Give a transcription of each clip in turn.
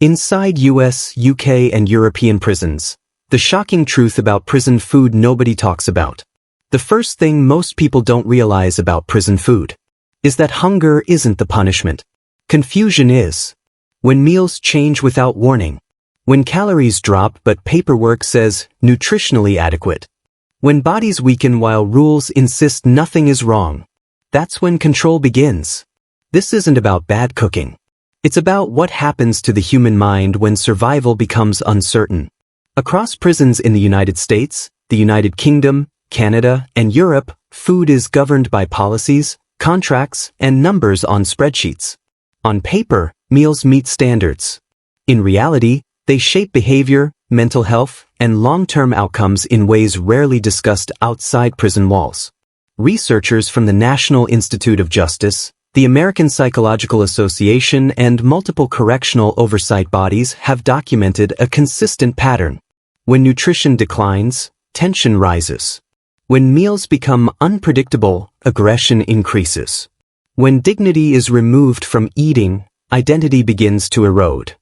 Inside US, UK, and European prisons, the shocking truth about prison food nobody talks about. The first thing most people don't realize about prison food is that hunger isn't the punishment. Confusion is. When meals change without warning. When calories drop but paperwork says nutritionally adequate. When bodies weaken while rules insist nothing is wrong. That's when control begins. This isn't about bad cooking. It's about what happens to the human mind when survival becomes uncertain. Across prisons in the United States, the United Kingdom, Canada, and Europe, food is governed by policies, contracts, and numbers on spreadsheets. On paper, meals meet standards. In reality, they shape behavior, mental health, and long-term outcomes in ways rarely discussed outside prison walls. Researchers from the National Institute of Justice, the American Psychological Association, and multiple correctional oversight bodies have documented a consistent pattern. When nutrition declines, tension rises. When meals become unpredictable, aggression increases. When dignity is removed from eating, identity begins to erode.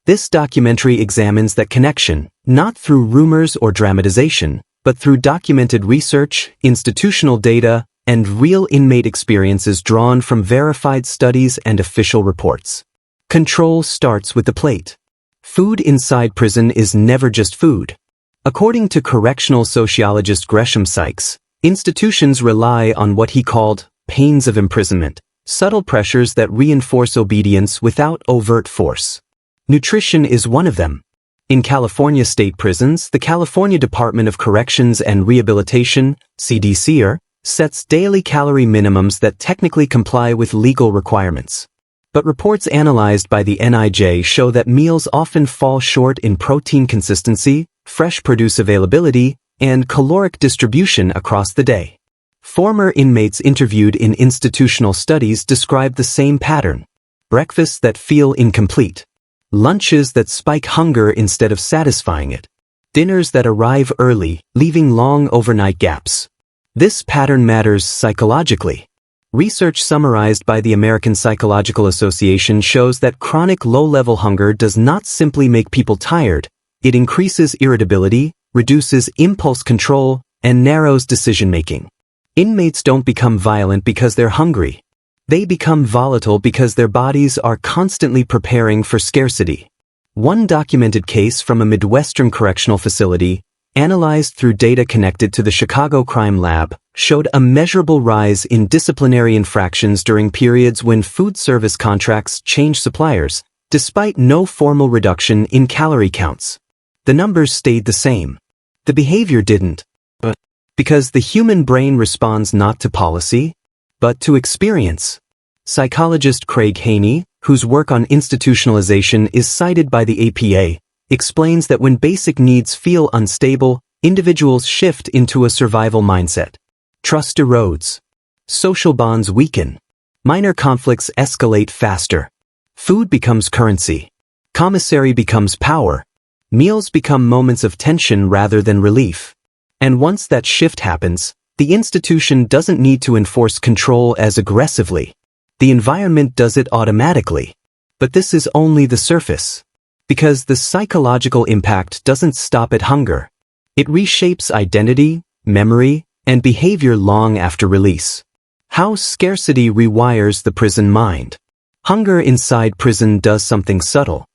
This documentary examines that connection, not through rumors or dramatization, but through documented research, institutional data, and real inmate experiences drawn from verified studies and official reports. Control starts with the plate. Food inside prison is never just food. According to correctional sociologist Gresham Sykes, institutions rely on what he called pains of imprisonment, subtle pressures that reinforce obedience without overt force. Nutrition is one of them. In California state prisons, the California Department of Corrections and Rehabilitation, CDCR, sets daily calorie minimums that technically comply with legal requirements. But reports analyzed by the NIJ show that meals often fall short in protein consistency, fresh produce availability, and caloric distribution across the day. Former inmates interviewed in institutional studies describe the same pattern. Breakfasts that feel incomplete. Lunches that spike hunger instead of satisfying it. Dinners that arrive early, leaving long overnight gaps. This pattern matters psychologically. Research summarized by the American Psychological Association shows that chronic low-level hunger does not simply make people tired, it increases irritability, reduces impulse control, and narrows decision-making. Inmates don't become violent because they're hungry. They become volatile because their bodies are constantly preparing for scarcity. One documented case from a Midwestern correctional facility, analyzed through data connected to the Chicago Crime Lab, showed a measurable rise in disciplinary infractions during periods when food service contracts changed suppliers, despite no formal reduction in calorie counts. The numbers stayed the same. The behavior didn't. But because the human brain responds not to policy, but to experience. Psychologist Craig Haney, whose work on institutionalization is cited by the APA, explains that when basic needs feel unstable, individuals shift into a survival mindset. Trust erodes. Social bonds weaken. Minor conflicts escalate faster. Food becomes currency. Commissary becomes power. Meals become moments of tension rather than relief. And once that shift happens, the institution doesn't need to enforce control as aggressively. The environment does it automatically. But this is only the surface. Because the psychological impact doesn't stop at hunger. It reshapes identity, memory, and behavior long after release. How scarcity rewires the prison mind. Hunger inside prison does something subtle.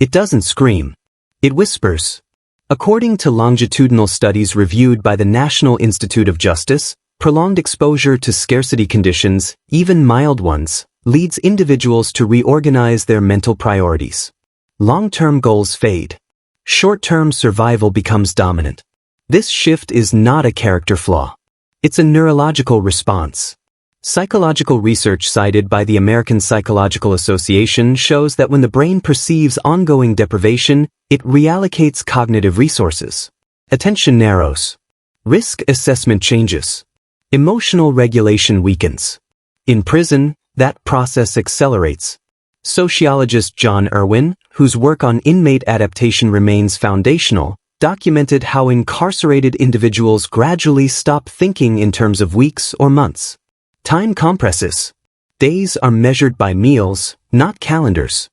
It doesn't scream. It whispers. According to longitudinal studies reviewed by the National Institute of Justice, prolonged exposure to scarcity conditions, even mild ones, leads individuals to reorganize their mental priorities. Long-term goals fade. Short-term survival becomes dominant. This shift is not a character flaw. It's a neurological response. Psychological research cited by the American Psychological Association shows that when the brain perceives ongoing deprivation, it reallocates cognitive resources. Attention narrows. Risk assessment changes. Emotional regulation weakens. In prison, that process accelerates. Sociologist John Irwin, whose work on inmate adaptation remains foundational, documented how incarcerated individuals gradually stop thinking in terms of weeks or months. Time compresses. Days are measured by meals, not calendars.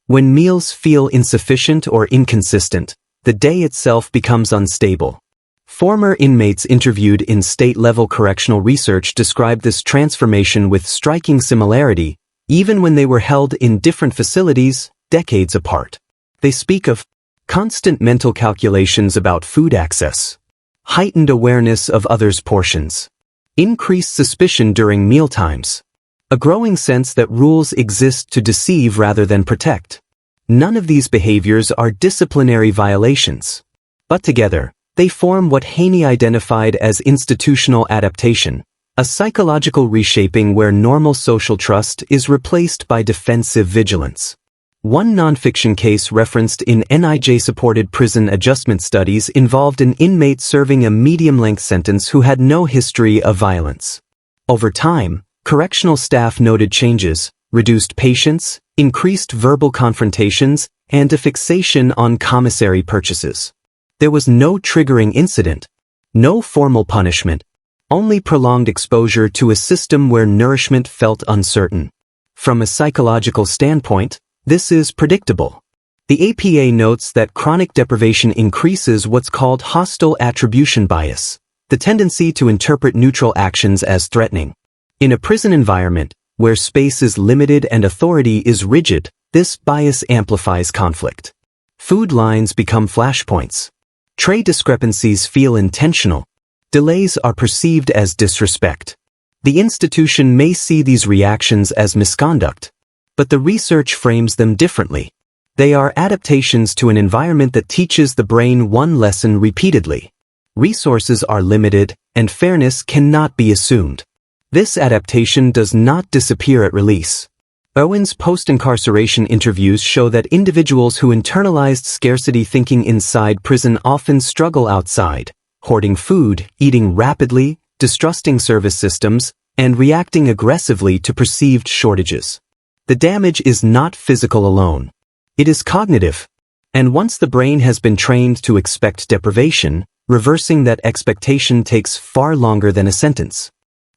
When meals feel insufficient or inconsistent, the day itself becomes unstable. Former inmates interviewed in state-level correctional research described this transformation with striking similarity, even when they were held in different facilities, decades apart. They speak of constant mental calculations about food access, heightened awareness of others' portions, increased suspicion during mealtimes, a growing sense that rules exist to deceive rather than protect. None of these behaviors are disciplinary violations, but together, they form what Haney identified as institutional adaptation, a psychological reshaping where normal social trust is replaced by defensive vigilance. One nonfiction case referenced in NIJ-supported prison adjustment studies involved an inmate serving a medium-length sentence who had no history of violence. Over time, correctional staff noted changes, reduced patience, increased verbal confrontations, and a fixation on commissary purchases. There was no triggering incident, no formal punishment, only prolonged exposure to a system where nourishment felt uncertain. From a psychological standpoint, this is predictable. The APA notes that chronic deprivation increases what's called hostile attribution bias, the tendency to interpret neutral actions as threatening. In a prison environment, where space is limited and authority is rigid, this bias amplifies conflict. Food lines become flashpoints. Tray discrepancies feel intentional. Delays are perceived as disrespect. The institution may see these reactions as misconduct, but the research frames them differently. They are adaptations to an environment that teaches the brain one lesson repeatedly. Resources are limited, and fairness cannot be assumed. This adaptation does not disappear at release. Owen's post-incarceration interviews show that individuals who internalized scarcity thinking inside prison often struggle outside, hoarding food, eating rapidly, distrusting service systems, and reacting aggressively to perceived shortages. The damage is not physical alone. It is cognitive. And once the brain has been trained to expect deprivation, reversing that expectation takes far longer than a sentence.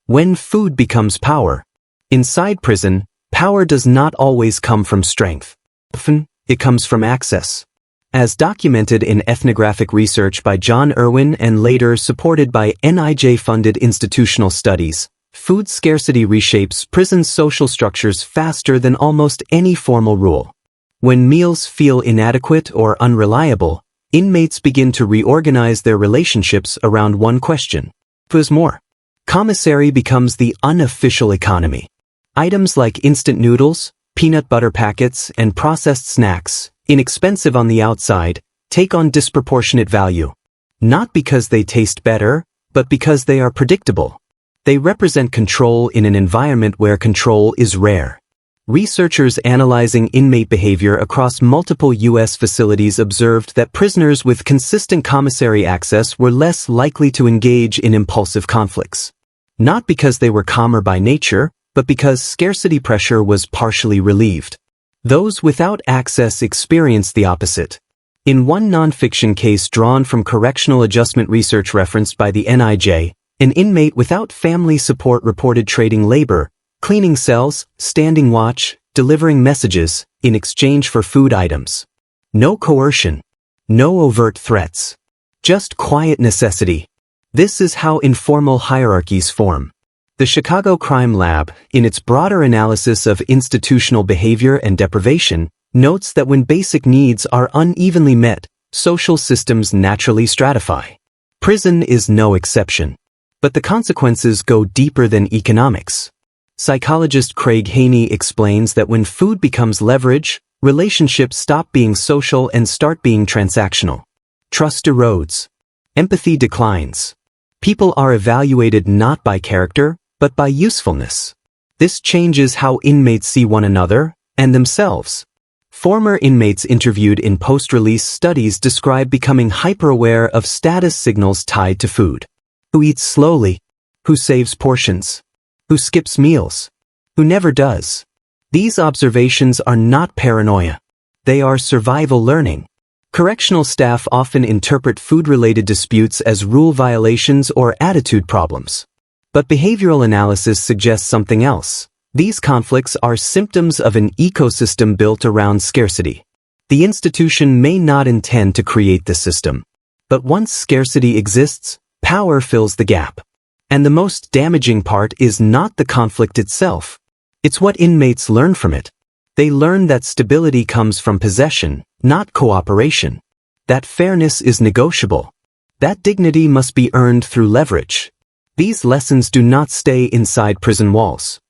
When food becomes power. Inside prison, power does not always come from strength. Often, it comes from access. As documented in ethnographic research by John Irwin and later supported by NIJ-funded institutional studies, food scarcity reshapes prison's social structures faster than almost any formal rule. When meals feel inadequate or unreliable, inmates begin to reorganize their relationships around one question. Who is more? Commissary becomes the unofficial economy. Items like instant noodles, peanut butter packets, and processed snacks, inexpensive on the outside, take on disproportionate value. Not because they taste better, but because they are predictable. They represent control in an environment where control is rare. Researchers analyzing inmate behavior across multiple U.S. facilities observed that prisoners with consistent commissary access were less likely to engage in impulsive conflicts. Not because they were calmer by nature, but because scarcity pressure was partially relieved. Those without access experienced the opposite. In one nonfiction case drawn from correctional adjustment research referenced by the NIJ, an inmate without family support reported trading labor, cleaning cells, standing watch, delivering messages, in exchange for food items. No coercion. No overt threats. Just quiet necessity. This is how informal hierarchies form. The Chicago Crime Lab, in its broader analysis of institutional behavior and deprivation, notes that when basic needs are unevenly met, social systems naturally stratify. Prison is no exception. But the consequences go deeper than economics. Psychologist Craig Haney explains that when food becomes leverage, relationships stop being social and start being transactional. Trust erodes. Empathy declines. People are evaluated not by character, but by usefulness. This changes how inmates see one another and themselves. Former inmates interviewed in post-release studies describe becoming hyper-aware of status signals tied to food. Who eats slowly? Who saves portions? Who skips meals? Who never does? These observations are not paranoia. They are survival learning. Correctional staff often interpret food-related disputes as rule violations or attitude problems. But behavioral analysis suggests something else. These conflicts are symptoms of an ecosystem built around scarcity. The institution may not intend to create the system, but once scarcity exists, power fills the gap. And the most damaging part is not the conflict itself. It's what inmates learn from it. They learn that stability comes from possession, not cooperation. That fairness is negotiable. That dignity must be earned through leverage. These lessons do not stay inside prison walls.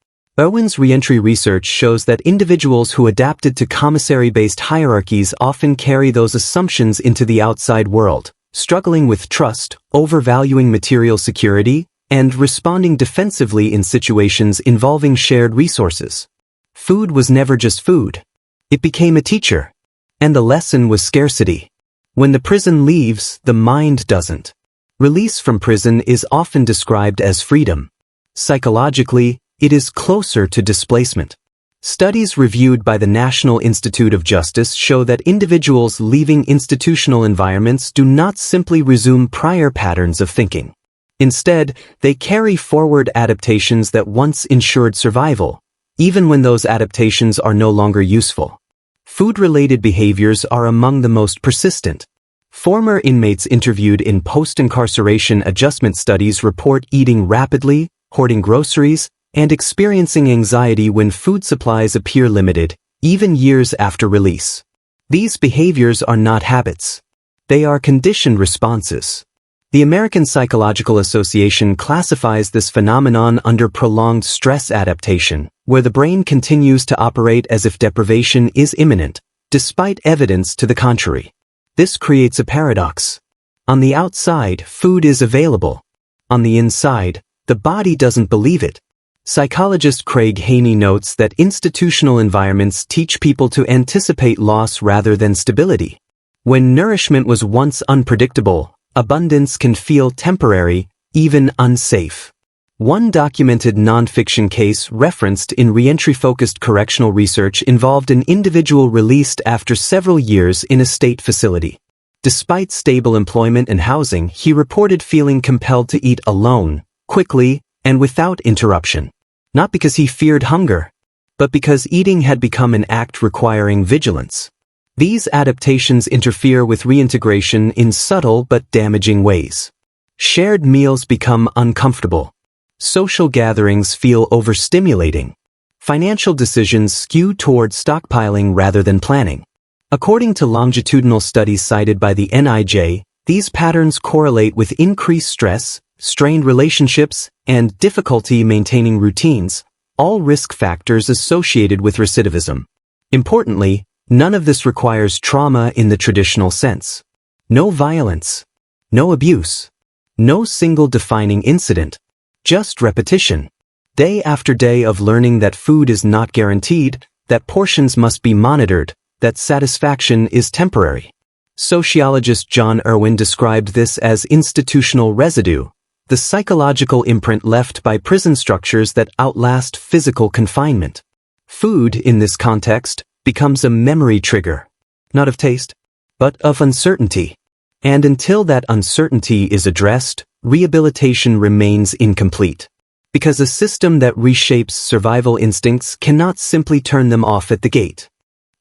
Irwin's reentry research shows that individuals who adapted to commissary-based hierarchies often carry those assumptions into the outside world, struggling with trust, overvaluing material security, and responding defensively in situations involving shared resources. Food was never just food. It became a teacher. And the lesson was scarcity. When the prison leaves, the mind doesn't. Release from prison is often described as freedom. Psychologically, it is closer to displacement. Studies reviewed by the National Institute of Justice show that individuals leaving institutional environments do not simply resume prior patterns of thinking. Instead, they carry forward adaptations that once ensured survival, even when those adaptations are no longer useful. Food-related behaviors are among the most persistent. Former inmates interviewed in post-incarceration adjustment studies report eating rapidly, hoarding groceries, and experiencing anxiety when food supplies appear limited, even years after release. These behaviors are not habits. They are conditioned responses. The American Psychological Association classifies this phenomenon under prolonged stress adaptation, where the brain continues to operate as if deprivation is imminent, despite evidence to the contrary. This creates a paradox. On the outside, food is available. On the inside, the body doesn't believe it. Psychologist Craig Haney notes that institutional environments teach people to anticipate loss rather than stability. When nourishment was once unpredictable, abundance can feel temporary, even unsafe. One documented nonfiction case referenced in reentry-focused correctional research involved an individual released after several years in a state facility. Despite stable employment and housing, he reported feeling compelled to eat alone, quickly, and without interruption. Not because he feared hunger, but because eating had become an act requiring vigilance. These adaptations interfere with reintegration in subtle but damaging ways. Shared meals become uncomfortable. Social gatherings feel overstimulating. Financial decisions skew toward stockpiling rather than planning. According to longitudinal studies cited by the NIJ, these patterns correlate with increased stress, strained relationships, and difficulty maintaining routines, all risk factors associated with recidivism. Importantly, none of this requires trauma in the traditional sense. No violence. No abuse. No single defining incident. Just repetition. Day after day of learning that food is not guaranteed, that portions must be monitored, that satisfaction is temporary. Sociologist John Irwin described this as institutional residue, the psychological imprint left by prison structures that outlast physical confinement. Food, in this context, becomes a memory trigger, not of taste, but of uncertainty. And until that uncertainty is addressed, rehabilitation remains incomplete. Because a system that reshapes survival instincts cannot simply turn them off at the gate.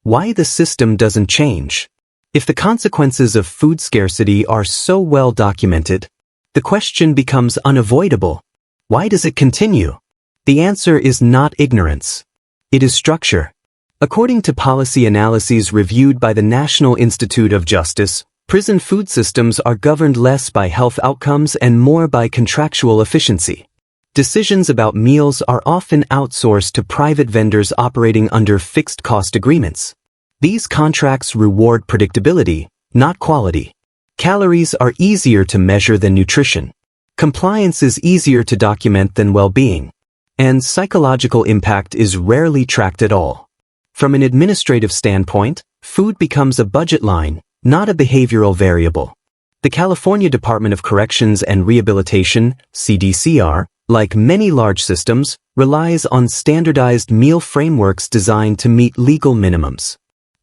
Why the system doesn't change? If the consequences of food scarcity are so well documented, the question becomes unavoidable. Why does it continue? The answer is not ignorance. It is structure. According to policy analyses reviewed by the National Institute of Justice, prison food systems are governed less by health outcomes and more by contractual efficiency. Decisions about meals are often outsourced to private vendors operating under fixed-cost agreements. These contracts reward predictability, not quality. Calories are easier to measure than nutrition. Compliance is easier to document than well-being. And psychological impact is rarely tracked at all. From an administrative standpoint, food becomes a budget line, not a behavioral variable. The California Department of Corrections and Rehabilitation, CDCR, like many large systems, relies on standardized meal frameworks designed to meet legal minimums.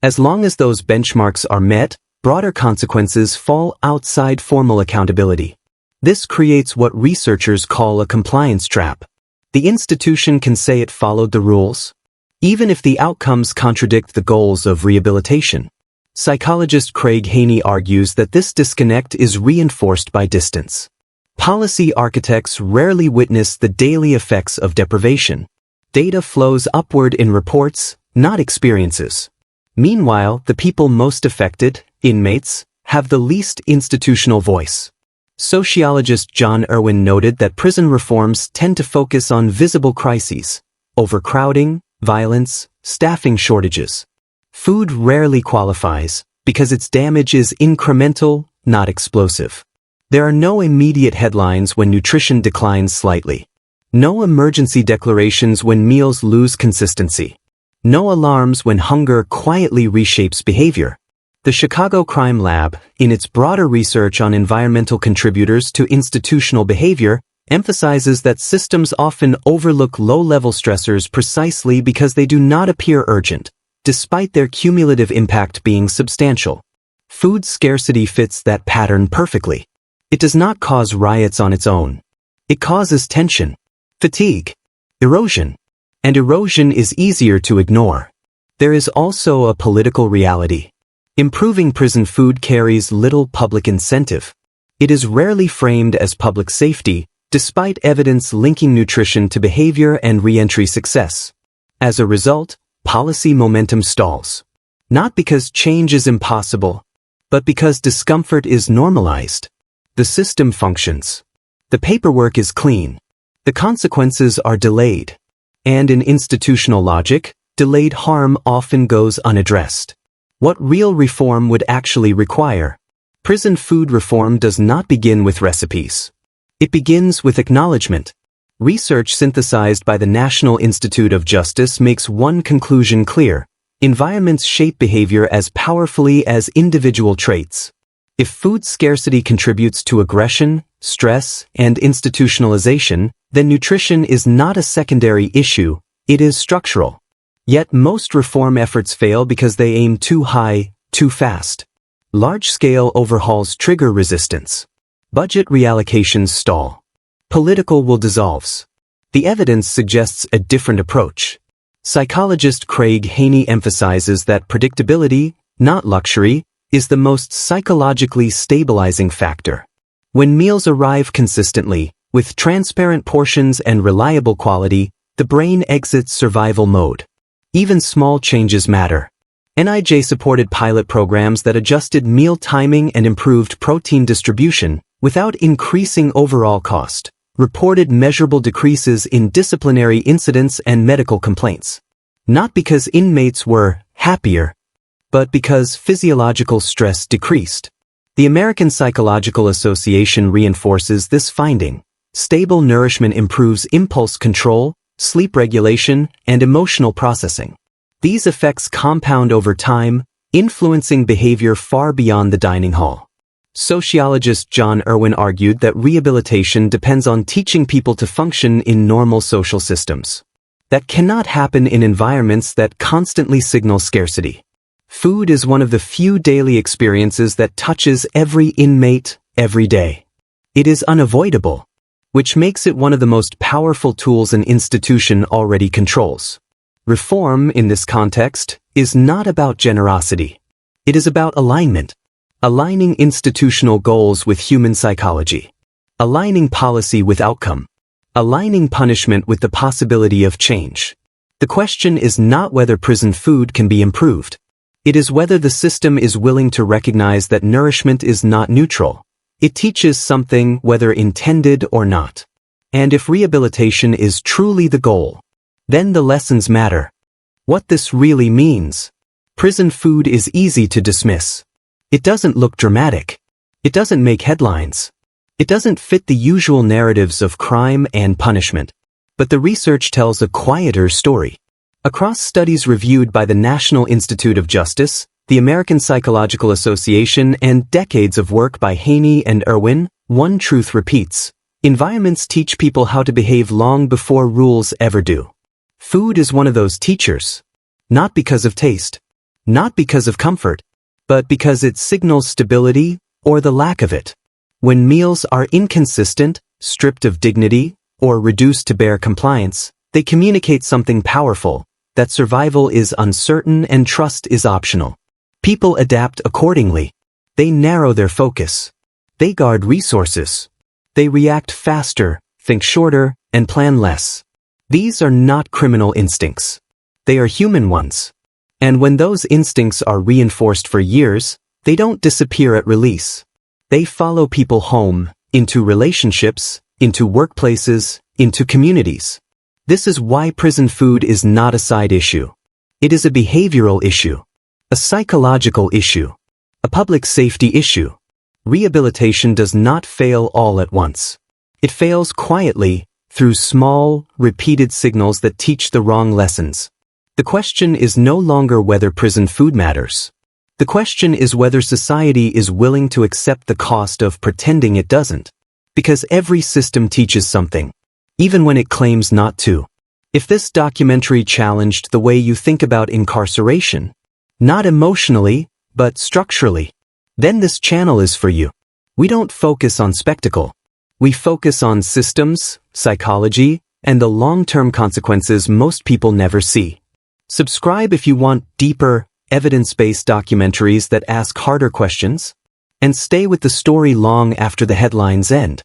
As long as those benchmarks are met, broader consequences fall outside formal accountability. This creates what researchers call a compliance trap. The institution can say it followed the rules, even if the outcomes contradict the goals of rehabilitation. Psychologist Craig Haney argues that this disconnect is reinforced by distance. Policy architects rarely witness the daily effects of deprivation. Data flows upward in reports, not experiences. Meanwhile, the people most affected, inmates, have the least institutional voice. Sociologist John Irwin noted that prison reforms tend to focus on visible crises: overcrowding, violence, staffing shortages. Food rarely qualifies, because its damage is incremental, not explosive. There are no immediate headlines when nutrition declines slightly. No emergency declarations when meals lose consistency. No alarms when hunger quietly reshapes behavior. The Chicago Crime Lab, in its broader research on environmental contributors to institutional behavior, emphasizes that systems often overlook low-level stressors precisely because they do not appear urgent, despite their cumulative impact being substantial. Food scarcity fits that pattern perfectly. It does not cause riots on its own. It causes tension, fatigue, erosion. And erosion is easier to ignore. There is also a political reality. Improving prison food carries little public incentive. It is rarely framed as public safety, despite evidence linking nutrition to behavior and reentry success. As a result, policy momentum stalls. Not because change is impossible, but because discomfort is normalized. The system functions. The paperwork is clean. The consequences are delayed. And in institutional logic, delayed harm often goes unaddressed. What real reform would actually require? Prison food reform does not begin with recipes. It begins with acknowledgement. Research synthesized by the National Institute of Justice makes one conclusion clear: environments shape behavior as powerfully as individual traits. If food scarcity contributes to aggression, stress, and institutionalization, then nutrition is not a secondary issue, it is structural. Yet most reform efforts fail because they aim too high, too fast. Large-scale overhauls trigger resistance. Budget reallocations stall. Political will dissolves. The evidence suggests a different approach. Psychologist Craig Haney emphasizes that predictability, not luxury, is the most psychologically stabilizing factor. When meals arrive consistently, with transparent portions and reliable quality, the brain exits survival mode. Even small changes matter. NIJ supported pilot programs that adjusted meal timing and improved protein distribution without increasing overall cost, reported measurable decreases in disciplinary incidents and medical complaints. Not because inmates were happier, but because physiological stress decreased. The American Psychological Association reinforces this finding. Stable nourishment improves impulse control, sleep regulation, and emotional processing. These effects compound over time, influencing behavior far beyond the dining hall. Sociologist John Irwin argued that rehabilitation depends on teaching people to function in normal social systems. That cannot happen in environments that constantly signal scarcity. Food is one of the few daily experiences that touches every inmate, every day. It is unavoidable, which makes it one of the most powerful tools an institution already controls. Reform, in this context, is not about generosity. It is about alignment. Aligning institutional goals with human psychology. Aligning policy with outcome. Aligning punishment with the possibility of change. The question is not whether prison food can be improved. It is whether the system is willing to recognize that nourishment is not neutral. It teaches something whether intended or not. And if rehabilitation is truly the goal, then the lessons matter. What this really means. Prison food is easy to dismiss. It doesn't look dramatic. It doesn't make headlines. It doesn't fit the usual narratives of crime and punishment. But the research tells a quieter story. Across studies reviewed by the National Institute of Justice, the American Psychological Association, and decades of work by Haney and Irwin, one truth repeats. Environments teach people how to behave long before rules ever do. Food is one of those teachers. Not because of taste. Not because of comfort. But because it signals stability or the lack of it. When meals are inconsistent, stripped of dignity, or reduced to bare compliance, they communicate something powerful, that survival is uncertain and trust is optional. People adapt accordingly. They narrow their focus. They guard resources. They react faster, think shorter, and plan less. These are not criminal instincts. They are human ones. And when those instincts are reinforced for years, they don't disappear at release. They follow people home, into relationships, into workplaces, into communities. This is why prison food is not a side issue. It is a behavioral issue, a psychological issue, a public safety issue. Rehabilitation does not fail all at once. It fails quietly, through small, repeated signals that teach the wrong lessons. The question is no longer whether prison food matters. The question is whether society is willing to accept the cost of pretending it doesn't. Because every system teaches something, even when it claims not to. If this documentary challenged the way you think about incarceration, not emotionally, but structurally, then this channel is for you. We don't focus on spectacle. We focus on systems, psychology, and the long-term consequences most people never see. Subscribe if you want deeper, evidence-based documentaries that ask harder questions, and stay with the story long after the headlines end.